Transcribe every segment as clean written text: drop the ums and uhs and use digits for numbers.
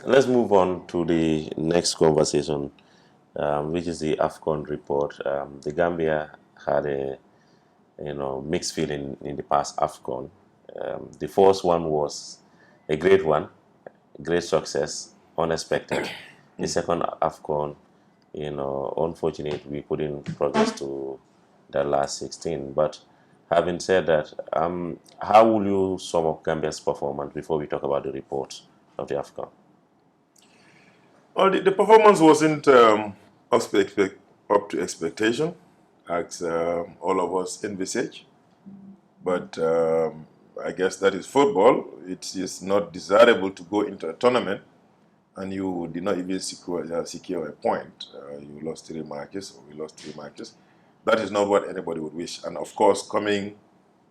let's move on to the next conversation, which is the AFCON report. The Gambia had a mixed feeling in the past AFCON. The first one was a great one, great success, unexpected. The second AFCON, unfortunate we couldn't progress to the last 16. But having said that, how will you sum up Gambia's performance before we talk about the report of the AFCON? Well, the performance wasn't up to expectation, as all of us envisage. But I guess that is football. It is not desirable to go into a tournament and you did not even secure a point. You lost 3 matches, or we lost 3 matches. That is not what anybody would wish. And of course, coming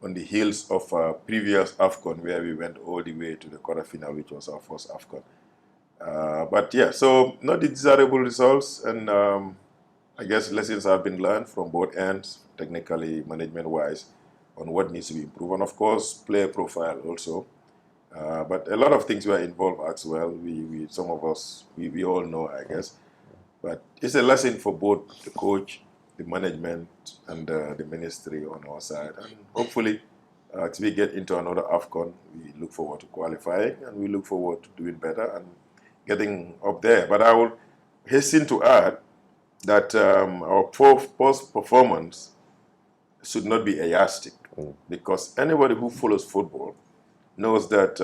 on the heels of previous AFCON, where we went all the way to the quarterfinal, which was our first AFCON. But yeah, so not the desirable results, and I guess lessons have been learned from both ends, technically, management-wise, on what needs to be improved, and of course, player profile also. But a lot of things were involved as well. Some of us, we all know, I guess. But it's a lesson for both the coach, the management, and the ministry on our side. And hopefully, as we get into another AFCON, we look forward to qualifying, and we look forward to doing better and getting up there. But I will hasten to add that our post performance should not be a yardstick, because anybody who follows football knows that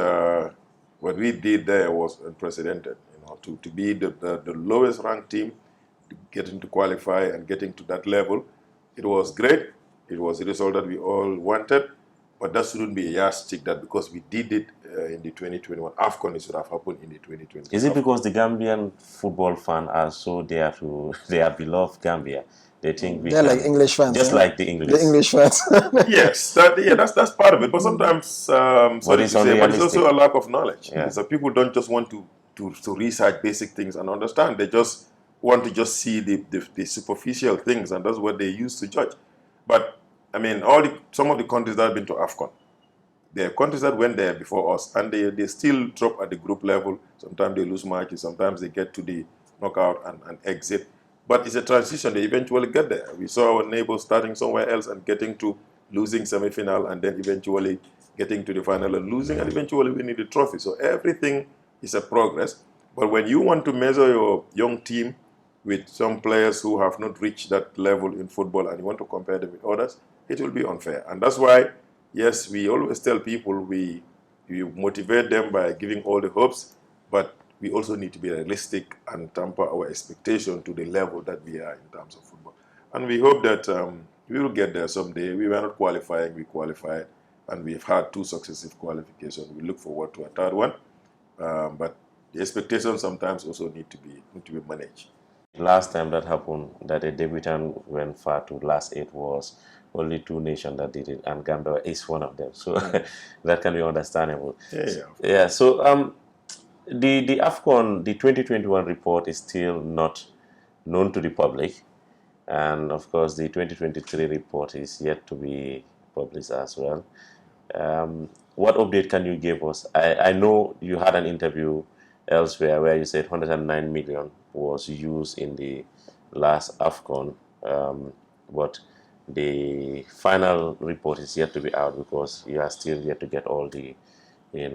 what we did there was unprecedented. To be the lowest ranked team, getting to qualify and getting to that level, it was great. It was a result that we all wanted. But that shouldn't be a yardstick that because we did it in the 2021 AFCON, it should have happened in the 2020. Is it because the Gambian football fans are so there to their beloved Gambia? They think they're like English fans, just like the English. The English fans. Yes, that's part of it. But sometimes, but it's also a lack of knowledge. Yeah. So people don't just want to research basic things and understand. They just want to just see the superficial things, and that's what they use to judge. But I mean, some of the countries that have been to AFCON, there are countries that went there before us, and they still drop at the group level. Sometimes they lose matches, sometimes they get to the knockout and exit. But it's a transition. They eventually get there. We saw our neighbors starting somewhere else and getting to losing semi-final, and then eventually getting to the final and losing, and eventually winning the trophy. So everything is a progress. But when you want to measure your young team with some players who have not reached that level in football, and you want to compare them with others, it will be unfair. And that's why, yes, we always tell people we motivate them by giving all the hopes, but we also need to be realistic and temper our expectation to the level that we are in terms of football. And we hope that we will get there someday. We were not qualifying, we qualified, and we've had 2 successive qualifications. We look forward to a 3rd one. But the expectations sometimes also need to be managed. Last time that happened, that a debutant went far to last 8 was only 2 nations that did it, and Gambia is one of them. So that can be understandable. Yeah. So the AFCON, the 2021 report is still not known to the public, and of course the 2023 report is yet to be published as well. What update can you give us? I know you had an interview elsewhere where you said 109 million was used in the last AFCON, but the final report is yet to be out because you are still yet to get all the, they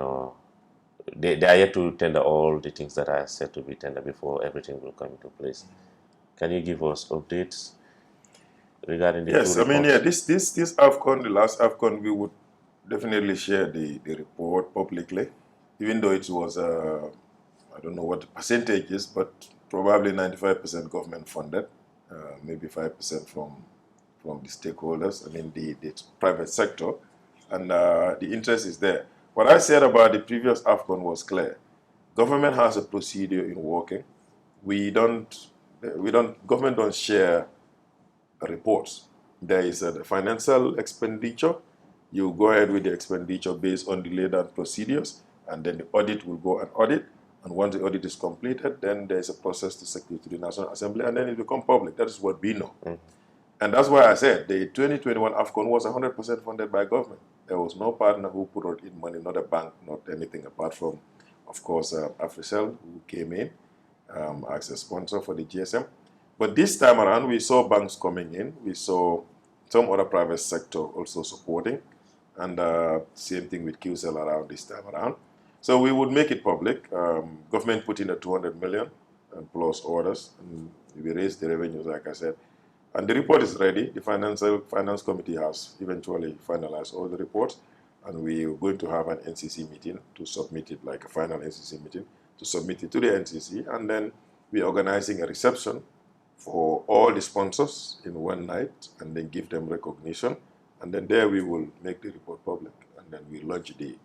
are yet to tender all the things that are set to be tendered before everything will come into place. Can you give us updates regarding the Yes, I mean, yeah, this AFCON, the last AFCON, we would definitely share the report publicly, even though it was, I don't know what the percentage is, but probably 95% government funded, maybe 5% from the stakeholders, I mean the private sector, and the interest is there. What I said about the previous AFCON was clear. Government has a procedure in working. Government don't share reports. There is a financial expenditure. You go ahead with the expenditure based on the laid down procedures, and then the audit will go and audit. And once the audit is completed, then there is a process to circulate to the National Assembly, and then it becomes public. That is what we know. And that's why I said the 2021 AFCON was 100% funded by government. There was no partner who put in money, not a bank, not anything apart from of course, Africell, who came in as a sponsor for the GSM. But this time around, we saw banks coming in. We saw some other private sector also supporting. And same thing with QCell around this time around. So we would make it public. Government put in a 200 million and plus orders. And we raised the revenues, like I said. And the report is ready. The Finance Committee has eventually finalized all the reports. And we are going to have an NCC meeting to submit it, like a final NCC meeting, to submit it to the NCC. And then we're organizing a reception for all the sponsors in one night and then give them recognition. And then there we will make the report public. And then we launch the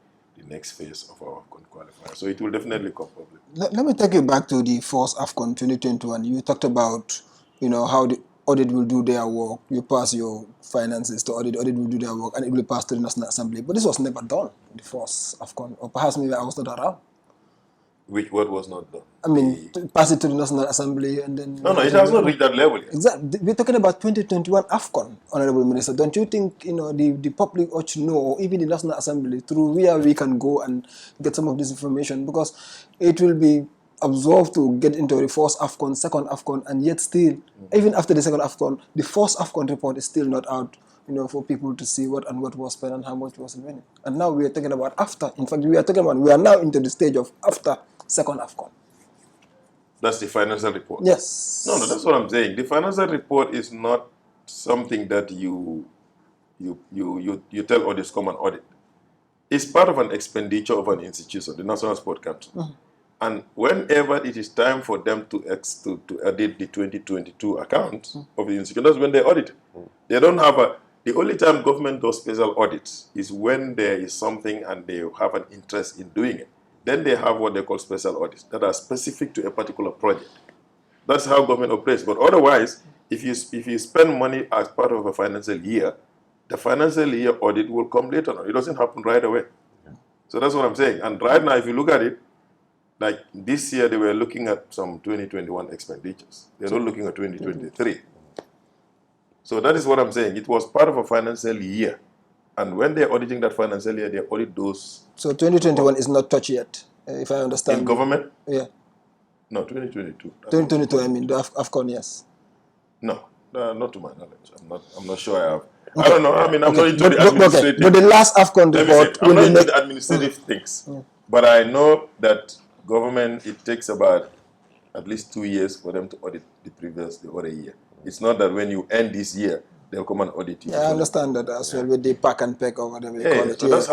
next phase of our AFCON qualifier. So it will definitely come public. Let me take you back to the first AFCON 2021. You talked about, how the audit will do their work. You pass your finances to audit will do their work, and it will pass to the National Assembly. But this was never done in the first AFCON. Or perhaps maybe I was not around. What was not done? I mean, pass it to the National Assembly and then... No, it has not reached that level yet. Exactly. We're talking about 2021 AFCON, Honorable Minister. Don't you think, the public ought to know, or even the National Assembly, through where we can go and get some of this information? Because it will be absorbed to get into the first AFCON, second AFCON, and yet still, even after the second AFCON, the first AFCON report is still not out, for people to see what was spent and how much was remaining. And now we are talking about after. In fact, we are now into the stage of after second AFCON. That's the financial report? Yes. No, that's what I'm saying. The financial report is not something that you tell audits come and audit. It's part of an expenditure of an institution, the National Sport Council. Mm-hmm. And whenever it is time for them to audit the 2022 accounts of the institution, that's when they audit. They don't have the only time government does special audits is when there is something and they have an interest in doing it. Then they have what they call special audits that are specific to a particular project. That's how government operates. But otherwise, if you spend money as part of a financial year, the financial year audit will come later on. It doesn't happen right away. So that's what I'm saying. And right now, if you look at it, like this year, they were looking at some 2021 expenditures. They're not looking at 2023. So that is what I'm saying. It was part of a financial year. And when they're auditing that financial year, they audit those. So 2021 is not touched yet, if I understand. In government? Yeah. No, 2022. 2022, I mean, the AFCON, yes. No, not to my knowledge. I'm not sure I have. Okay. I don't know. I mean, I'm not into the administrative. Okay. But the last AFCON report... I'm not into the administrative things. But I know that government, it takes about at least 2 years for them to audit the other year. It's not that when you end this year, they'll come and audit you. Yeah, I understand that as well, with the pack and peck or whatever you call it. So that's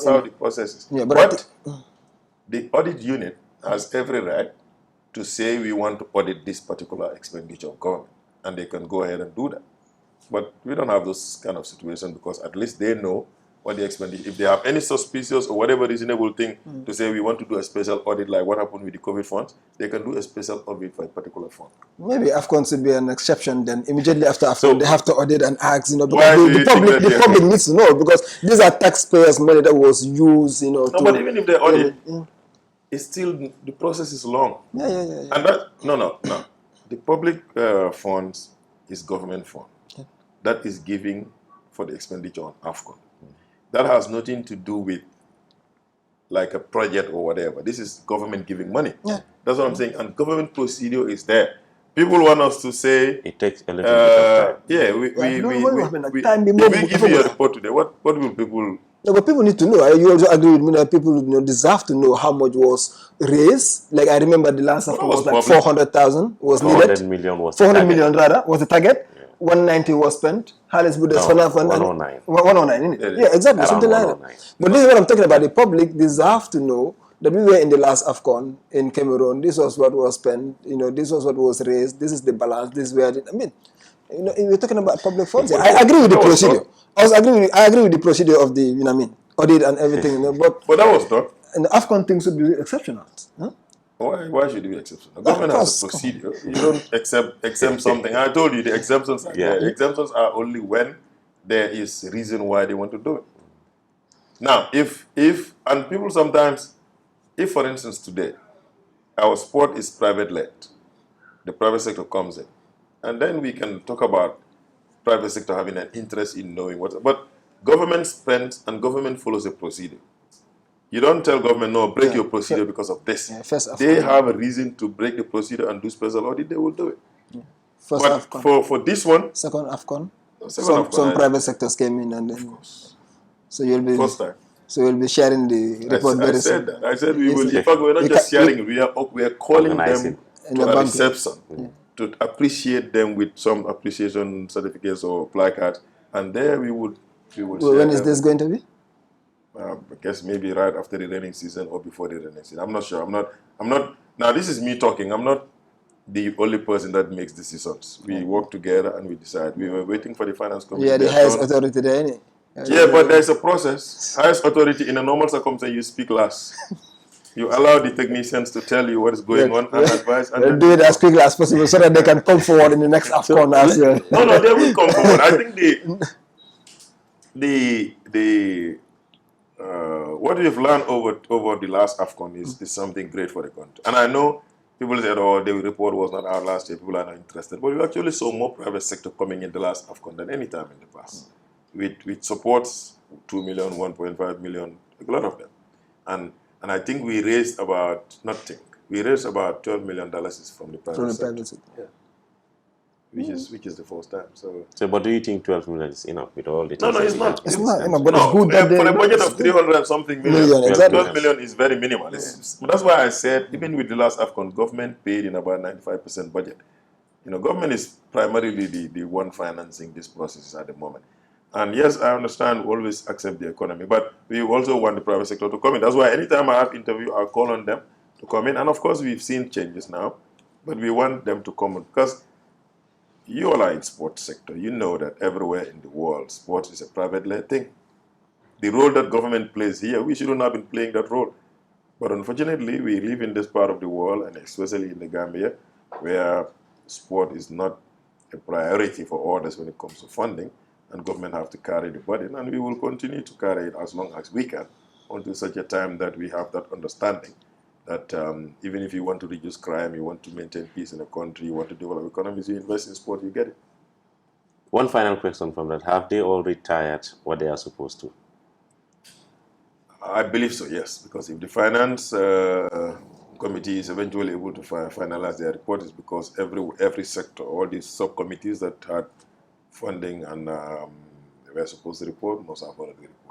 how the process is. Yeah, but the audit unit has every right to say we want to audit this particular expenditure of government, and they can go ahead and do that. But we don't have those kind of situations because at least they know what the expenditure. If they have any suspicious or whatever reasonable thing to say we want to do a special audit like what happened with the COVID funds, they can do a special audit for a particular fund. Maybe AFCON should be an exception then. Immediately after AFCON, they have to audit and ask, because the public needs to know, because these are taxpayers' money that was used, No, but even if they audit, it's still, the process is long. Yeah. And that, no. The public funds is government fund. Yeah. That is giving for the expenditure on AFCON. That has nothing to do with like a project or whatever. This is government giving money. Yeah. That's what I'm saying. And government procedure is there. People want us to say it takes a little bit of time. Yeah, if we give you a report today, what will people? No, but people need to know. You also agree with me that people deserve to know how much was raised. Like I remember the last AFCON was like 400,000 was needed. 400 million rather was the target. 190 was spent. Harris Buddha's 109. 109, isn't it? Yeah, exactly. Something like that. But this is what I'm talking about. The public deserve to know that we were in the last AFCON in Cameroon. This was what was spent. This was what was raised. This is the balance. This is where we're talking about public funds. I agree with the procedure. I agree with the procedure of the audit and everything. But that was done. And the AFCON thing should be exceptional. Huh? Why should it be exceptional? The government has a procedure. You don't exempt something. I told you the exemptions are there. The exemptions are only when there is a reason why they want to do it. Now, and people sometimes, if for instance today, our sport is private-led, the private sector comes in, and then we can talk about private sector having an interest in knowing but government spends and government follows a procedure. You don't tell government, no, break your procedure because of this. Yeah, first AFCON. They have a reason to break the procedure and do special audit, they will do it. First But AFCON. for this one, Second AFCON. second Some AFCON, private sectors came in and then. So you'll be. first time. So you'll be sharing the report I very said soon. that. I said we will. Yes, In fact, we're not just sharing it. We are calling Organizing. them to a reception to appreciate them with some appreciation certificates or placards, and there we would When is this going to be? I guess maybe right after the rainy season or before the rainy season. I'm not sure. I'm not. Now this is me talking. I'm not the only person that makes decisions. We work together and we decide. We were waiting for the finance committee. Yeah, the highest authority there, innit? Yeah, but there's a process. Highest authority in a normal circumstance, you speak last. You allow the technicians to tell you what is going on and advise. And They'll do it as quickly as possible so that they can come forward in the next AFCON as well. No, they will come forward. I think what we've learned over the last AFCON is something great for the country. And I know people said, oh, the report was not out last year, people are not interested. But we actually saw more private sector coming in the last AFCON than any time in the past. With supports, 2 million, 1.5 million, a lot of them. And I think we raised about, we raised about $12 million from the private sector. Yeah. Which is the first time. So, but do you think 12 million is enough with all the No, it's not. It's not, but it's good that for a budget of 300 and something million, exactly. 12 million is very minimal. But that's why I said, even with the last AFCON, government paid in about 95% budget. Government is primarily the one financing this process at the moment. And yes, I understand, we always accept the economy, but we also want the private sector to come in. That's why anytime I have interview, I'll call on them to come in. And of course, we've seen changes now, but we want them to come in because you all are in sports sector. You know that everywhere in the world, sports is a private-led thing. The role that government plays here, we shouldn't have been playing that role. But unfortunately, we live in this part of the world, and especially in the Gambia, where sport is not a priority for others when it comes to funding. And government have to carry the burden, and we will continue to carry it as long as we can, until such a time that we have that understanding that even if you want to reduce crime, you want to maintain peace in the country, you want to develop economies, you invest in sport, you get it. One final question from that. Have they all retired what they are supposed to? I believe so, yes, because if the finance committee is eventually able to finalize their report, it's because every sector, all these subcommittees that had funding and they were supposed to report, must have already reported.